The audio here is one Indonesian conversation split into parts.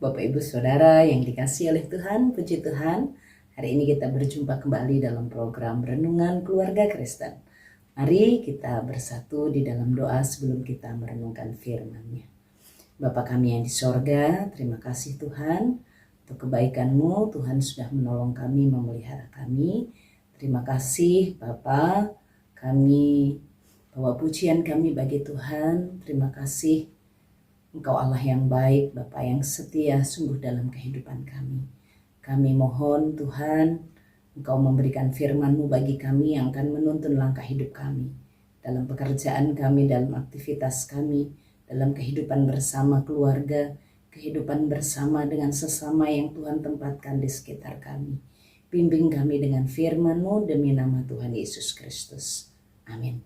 Bapak Ibu Saudara yang dikasihi oleh Tuhan, puji Tuhan. Hari ini kita berjumpa kembali dalam program Renungan Keluarga Kristen. Mari kita bersatu di dalam doa sebelum kita merenungkan firman-Nya. Bapa kami yang di sorga, terima kasih Tuhan untuk kebaikan-Mu. Tuhan sudah menolong kami, memelihara kami. Terima kasih Bapa, kami bawa pujian kami bagi Tuhan. Terima kasih Engkau Allah yang baik, Bapa yang setia sungguh dalam kehidupan kami. Kami mohon Tuhan, Engkau memberikan firman-Mu bagi kami yang akan menuntun langkah hidup kami. Dalam pekerjaan kami, dalam aktivitas kami, dalam kehidupan bersama keluarga, kehidupan bersama dengan sesama yang Tuhan tempatkan di sekitar kami. Bimbing kami dengan firman-Mu demi nama Tuhan Yesus Kristus. Amin.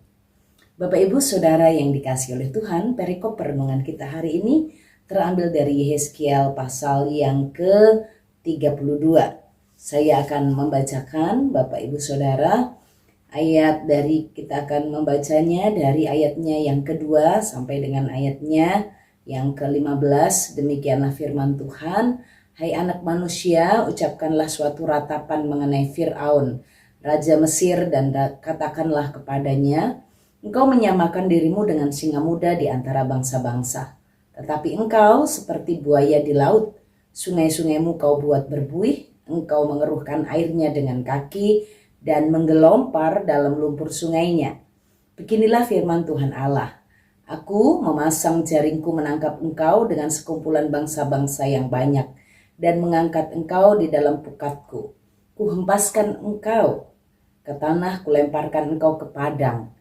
Bapak Ibu Saudara yang dikasihi oleh Tuhan, perikop perenungan kita hari ini terambil dari Yehezkiel pasal yang ke-32. Saya akan membacakan Bapak Ibu Saudara kita akan membacanya dari ayatnya yang kedua sampai dengan ayatnya yang ke-15. Demikianlah firman Tuhan. Hai anak manusia, ucapkanlah suatu ratapan mengenai Fir'aun, Raja Mesir, dan katakanlah kepadanya, engkau menyamakan dirimu dengan singa muda di antara bangsa-bangsa. Tetapi engkau seperti buaya di laut. Sungai-sungaimu kau buat berbuih. Engkau mengeruhkan airnya dengan kaki dan menggelompar dalam lumpur sungainya. Beginilah firman Tuhan Allah. Aku memasang jaringku menangkap engkau dengan sekumpulan bangsa-bangsa yang banyak dan mengangkat engkau di dalam pukatku. Kuhempaskan engkau ke tanah, kulemparkan engkau ke padang.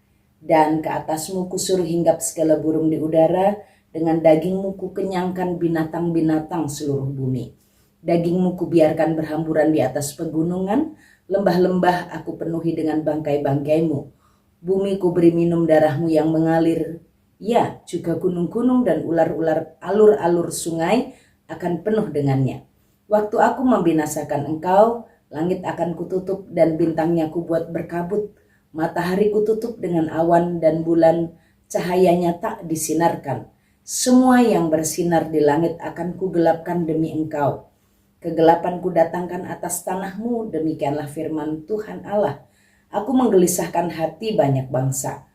Dan ke atasmu kusuruh hinggap segala burung di udara, dengan dagingmu kukenyangkan binatang-binatang seluruh bumi. Dagingmu kubiarkan berhamburan di atas pegunungan, lembah-lembah aku penuhi dengan bangkai-bangkaimu. Bumi kuberi minum darahmu yang mengalir. Ya, juga gunung-gunung dan ular-ular alur-alur sungai akan penuh dengannya. Waktu aku membinasakan engkau, langit akan kututup dan bintangnya kubuat berkabut. Matahari kututup dengan awan dan bulan cahayanya tak disinarkan. Semua yang bersinar di langit akan kugelapkan demi engkau. Kegelapan kudatangkan atas tanahmu, demikianlah firman Tuhan Allah. Aku menggelisahkan hati banyak bangsa.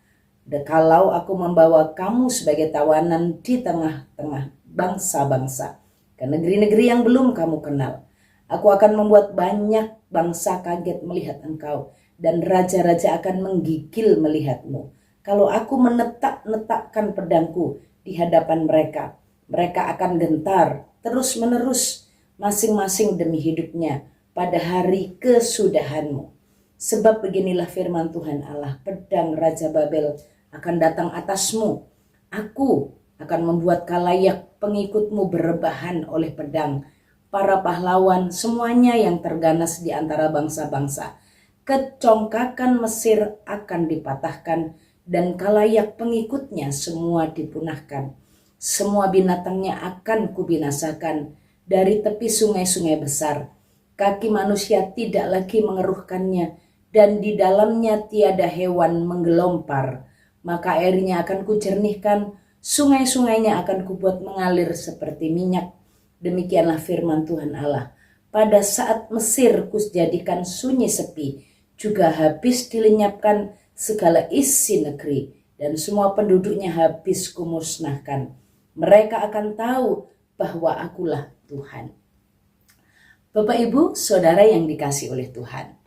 Kalau aku membawa kamu sebagai tawanan di tengah-tengah bangsa-bangsa, ke negeri-negeri yang belum kamu kenal. Aku akan membuat banyak bangsa kaget melihat engkau, dan raja-raja akan menggigil melihatmu. Kalau aku menetap-netapkan pedangku di hadapan mereka, mereka akan gentar terus-menerus masing-masing demi hidupnya pada hari kesudahanmu. Sebab beginilah firman Tuhan Allah, pedang Raja Babel akan datang atasmu. Aku akan membuat kalayak pengikutmu berebahan oleh pedang. Para pahlawan semuanya yang terganas di antara bangsa-bangsa. Kecongkakan Mesir akan dipatahkan dan kalayak pengikutnya semua dipunahkan. Semua binatangnya akan kubinasakan dari tepi sungai-sungai besar. Kaki manusia tidak lagi mengeruhkannya dan di dalamnya tiada hewan menggelompar. Maka airnya akan kujernihkan, sungai-sungainya akan kubuat mengalir seperti minyak. Demikianlah firman Tuhan Allah. Pada saat Mesir kujadikan sunyi sepi, juga habis dilenyapkan segala isi negeri, dan semua penduduknya habis kumusnahkan. Mereka akan tahu bahwa akulah Tuhan. Bapak Ibu Saudara yang dikasihi oleh Tuhan,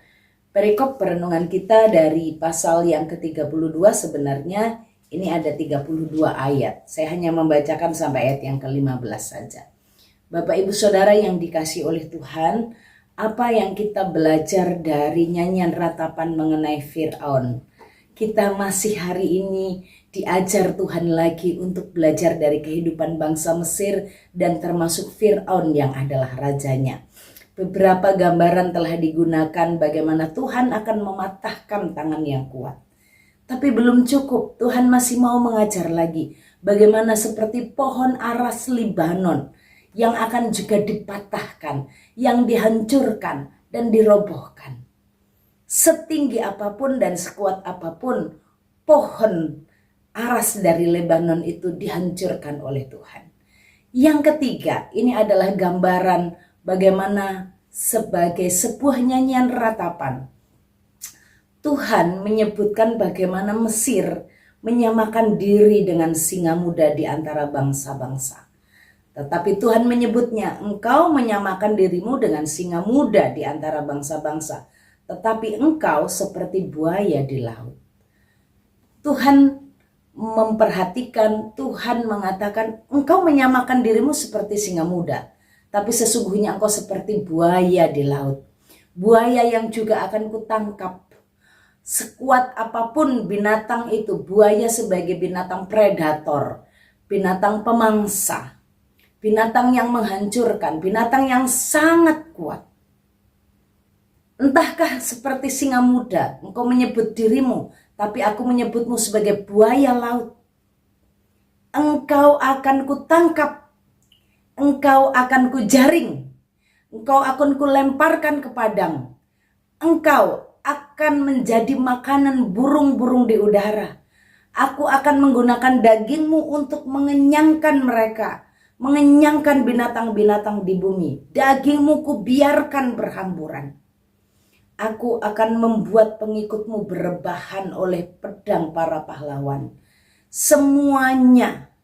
perikop perenungan kita dari pasal yang ke-32 sebenarnya ini ada 32 ayat. Saya hanya membacakan sampai ayat yang ke-15 saja. Bapak Ibu Saudara yang dikasihi oleh Tuhan, apa yang kita belajar dari nyanyian ratapan mengenai Fir'aun? Kita masih hari ini diajar Tuhan lagi untuk belajar dari kehidupan bangsa Mesir dan termasuk Fir'aun yang adalah rajanya. Beberapa gambaran telah digunakan bagaimana Tuhan akan mematahkan tangan yang kuat. Tapi belum cukup, Tuhan masih mau mengajar lagi bagaimana seperti pohon aras Libanon yang akan juga dipatahkan, yang dihancurkan dan dirobohkan. Setinggi apapun dan sekuat apapun pohon aras dari Lebanon itu dihancurkan oleh Tuhan. Yang ketiga, ini adalah gambaran bagaimana sebagai sebuah nyanyian ratapan. Tuhan menyebutkan bagaimana Mesir menyamakan diri dengan singa muda di antara bangsa-bangsa. Tetapi Tuhan menyebutnya, engkau menyamakan dirimu dengan singa muda di antara bangsa-bangsa, tetapi engkau seperti buaya di laut. Tuhan memperhatikan, Tuhan mengatakan, engkau menyamakan dirimu seperti singa muda, tapi sesungguhnya engkau seperti buaya di laut. Buaya yang juga akan kutangkap. Sekuat apapun binatang itu, buaya sebagai binatang predator, binatang pemangsa, binatang yang menghancurkan, binatang yang sangat kuat. Entahkah seperti singa muda, engkau menyebut dirimu, tapi aku menyebutmu sebagai buaya laut. Engkau akan kutangkap, engkau akan kujaring, engkau akan kulemparkan ke padang. Engkau akan menjadi makanan burung-burung di udara. Aku akan menggunakan dagingmu untuk mengenyangkan mereka, mengenyangkan binatang-binatang di bumi. Dagingmu kubiarkan berhamburan. Aku akan membuat pengikutmu berebahan oleh pedang para pahlawan. Semuanya,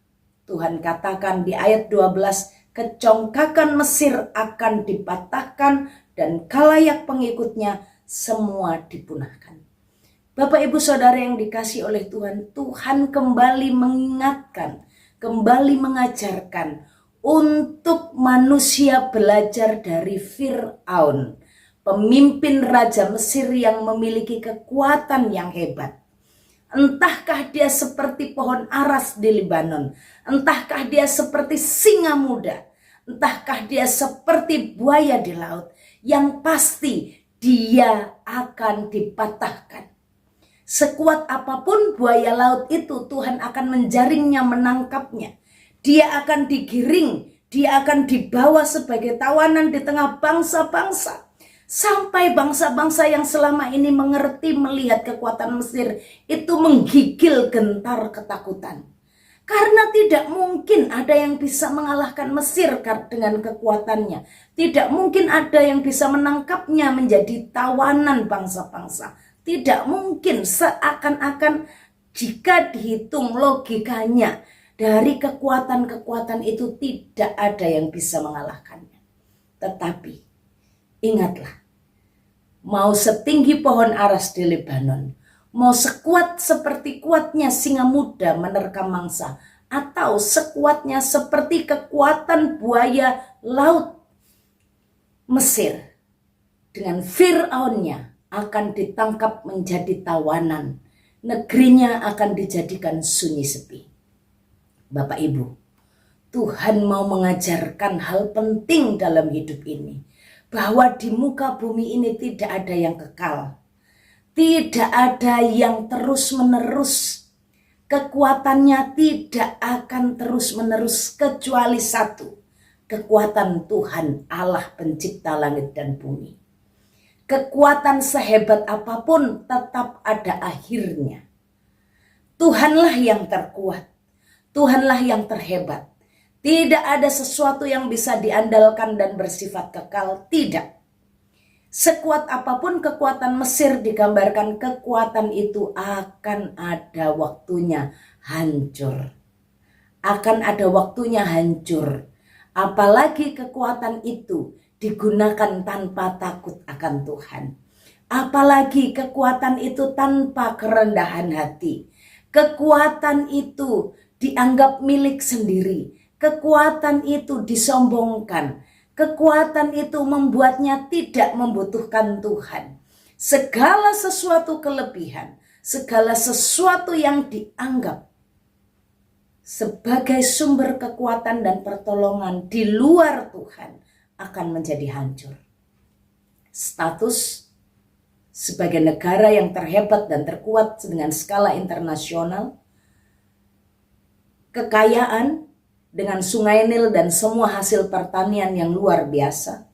Tuhan katakan di ayat 12, kecongkakan Mesir akan dipatahkan dan khalayak pengikutnya semua dipunahkan. Bapak Ibu Saudara yang dikasihi oleh Tuhan, Tuhan kembali mengingatkan, kembali mengajarkan untuk manusia belajar dari Fir'aun, pemimpin Raja Mesir yang memiliki kekuatan yang hebat. Entahkah dia seperti pohon aras di Libanon, entahkah dia seperti singa muda, entahkah dia seperti buaya di laut, yang pasti dia akan dipatahkan. Sekuat apapun buaya laut itu, Tuhan akan menjaringnya, menangkapnya. Dia akan digiring, dia akan dibawa sebagai tawanan di tengah bangsa-bangsa. Sampai bangsa-bangsa yang selama ini mengerti melihat kekuatan Mesir itu menggigil gentar ketakutan. Karena tidak mungkin ada yang bisa mengalahkan Mesir dengan kekuatannya. Tidak mungkin ada yang bisa menangkapnya menjadi tawanan bangsa-bangsa. Tidak mungkin, seakan-akan jika dihitung logikanya dari kekuatan-kekuatan itu tidak ada yang bisa mengalahkannya. Tetapi ingatlah, mau setinggi pohon aras di Lebanon, mau sekuat seperti kuatnya singa muda menerkam mangsa, atau sekuatnya seperti kekuatan buaya laut, Mesir dengan Fir'aunnya akan ditangkap menjadi tawanan. Negerinya akan dijadikan sunyi sepi. Bapak Ibu, Tuhan mau mengajarkan hal penting dalam hidup ini, bahwa di muka bumi ini tidak ada yang kekal. Tidak ada yang terus-menerus. Kekuatannya tidak akan terus-menerus kecuali satu. Kekuatan Tuhan Allah pencipta langit dan bumi. Kekuatan sehebat apapun tetap ada akhirnya. Tuhanlah yang terkuat. Tuhanlah yang terhebat. Tidak ada sesuatu yang bisa diandalkan dan bersifat kekal. Tidak. Sekuat apapun kekuatan Mesir, digambarkan kekuatan itu akan ada waktunya hancur. Akan ada waktunya hancur. Apalagi kekuatan itu digunakan tanpa takut akan Tuhan. Apalagi kekuatan itu tanpa kerendahan hati. Kekuatan itu dianggap milik sendiri. Kekuatan itu disombongkan. Kekuatan itu membuatnya tidak membutuhkan Tuhan. Segala sesuatu kelebihan, segala sesuatu yang dianggap sebagai sumber kekuatan dan pertolongan di luar Tuhan akan menjadi hancur. Status sebagai negara yang terhebat dan terkuat dengan skala internasional, kekayaan dengan Sungai Nil dan semua hasil pertanian yang luar biasa,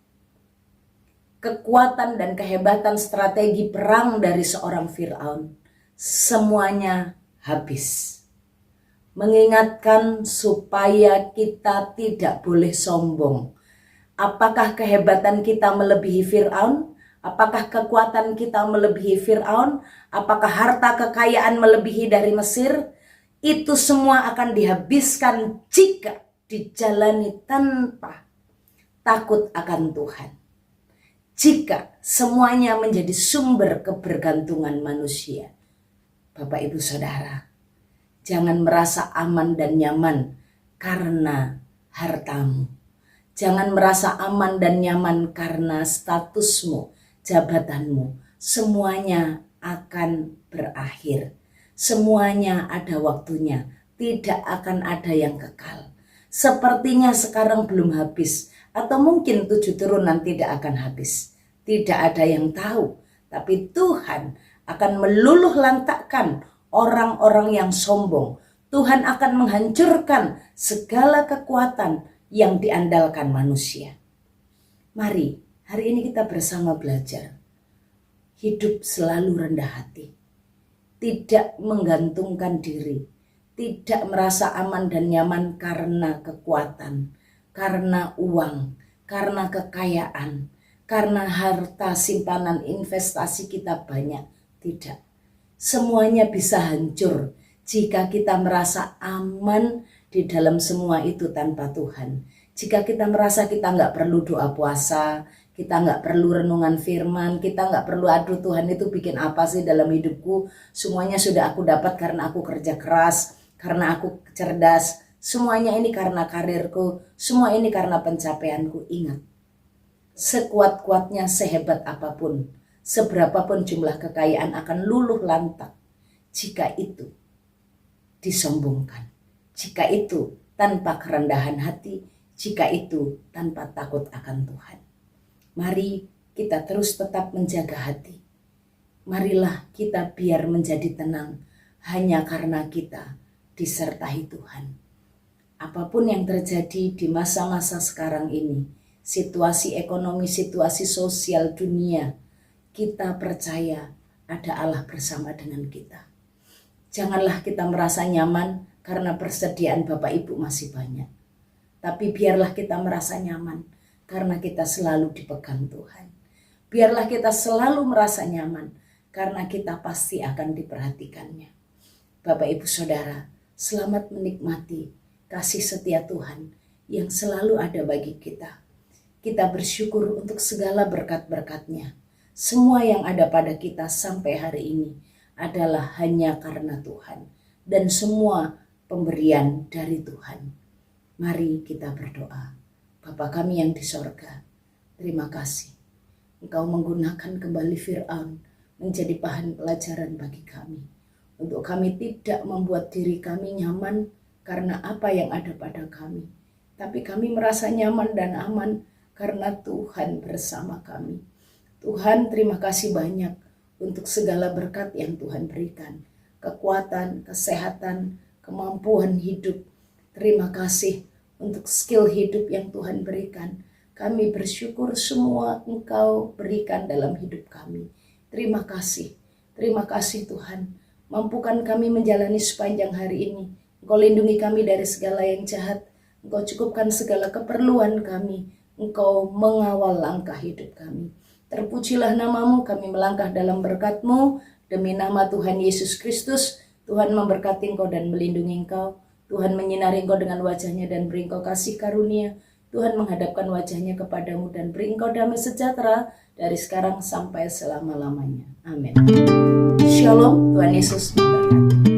kekuatan dan kehebatan strategi perang dari seorang Fir'aun, semuanya habis. mengingatkan supaya kita tidak boleh sombong. Apakah kehebatan kita melebihi Fir'aun? Apakah kekuatan kita melebihi Fir'aun? Apakah harta kekayaan melebihi dari Mesir? Itu semua akan dihabiskan jika dijalani tanpa takut akan Tuhan. Jika semuanya menjadi sumber kebergantungan manusia. Bapak Ibu Saudara, jangan merasa aman dan nyaman karena hartamu. Jangan merasa aman dan nyaman karena statusmu, jabatanmu. Semuanya akan berakhir. Semuanya ada waktunya. Tidak akan ada yang kekal. Sepertinya sekarang belum habis. Atau mungkin 7 turunan tidak akan habis. Tidak ada yang tahu. Tapi Tuhan akan meluluh lantakkan orang-orang yang sombong. Tuhan akan menghancurkan segala kekuatan yang diandalkan manusia. Mari, hari ini kita bersama belajar. Hidup selalu rendah hati. Tidak menggantungkan diri. Tidak merasa aman dan nyaman karena kekuatan. Karena uang. Karena kekayaan. Karena harta simpanan investasi kita banyak. Tidak. Semuanya bisa hancur jika kita merasa aman di dalam semua itu tanpa Tuhan. Jika kita merasa kita nggak perlu doa puasa, kita nggak perlu renungan firman, kita nggak perlu aduh Tuhan itu bikin apa sih dalam hidupku, semuanya sudah aku dapat karena aku kerja keras, karena aku cerdas, semuanya ini karena karirku, semua ini karena pencapaianku. Ingat, sekuat-kuatnya, sehebat apapun, seberapapun jumlah kekayaan akan luluh lantak jika itu disombongkan. Jika itu tanpa kerendahan hati, jika itu tanpa takut akan Tuhan. Mari kita terus tetap menjaga hati. Marilah kita biar menjadi tenang hanya karena kita disertai Tuhan. Apapun yang terjadi di masa-masa sekarang ini, situasi ekonomi, situasi sosial dunia, kita percaya ada Allah bersama dengan kita. Janganlah kita merasa nyaman karena persediaan Bapak Ibu masih banyak. Tapi biarlah kita merasa nyaman karena kita selalu dipegang Tuhan. Biarlah kita selalu merasa nyaman karena kita pasti akan diperhatikannya. Bapak Ibu Saudara, selamat menikmati kasih setia Tuhan yang selalu ada bagi kita. Kita bersyukur untuk segala berkat-berkat-Nya. Semua yang ada pada kita sampai hari ini adalah hanya karena Tuhan. Dan semua pemberian dari Tuhan. Mari kita berdoa. Bapa kami yang di sorga, terima kasih. Engkau menggunakan kembali Fir'aun menjadi bahan pelajaran bagi kami. Untuk kami tidak membuat diri kami nyaman karena apa yang ada pada kami. Tapi kami merasa nyaman dan aman karena Tuhan bersama kami. Tuhan, terima kasih banyak untuk segala berkat yang Tuhan berikan. Kekuatan, kesehatan, kemampuan hidup. Terima kasih untuk skill hidup yang Tuhan berikan. Kami bersyukur semua Engkau berikan dalam hidup kami. Terima kasih Tuhan. Mampukan kami menjalani sepanjang hari ini. Engkau lindungi kami dari segala yang jahat. Engkau cukupkan segala keperluan kami. Engkau mengawal langkah hidup kami. Terpujilah nama-Mu, kami melangkah dalam berkat-Mu. Demi nama Tuhan Yesus Kristus, Tuhan memberkati engkau dan melindungi engkau. Tuhan menyinari engkau dengan wajah-Nya dan beri engkau kasih karunia. Tuhan menghadapkan wajah-Nya kepadamu dan beri engkau damai sejahtera dari sekarang sampai selama-lamanya. Amin. Shalom, Tuhan Yesus memberkati.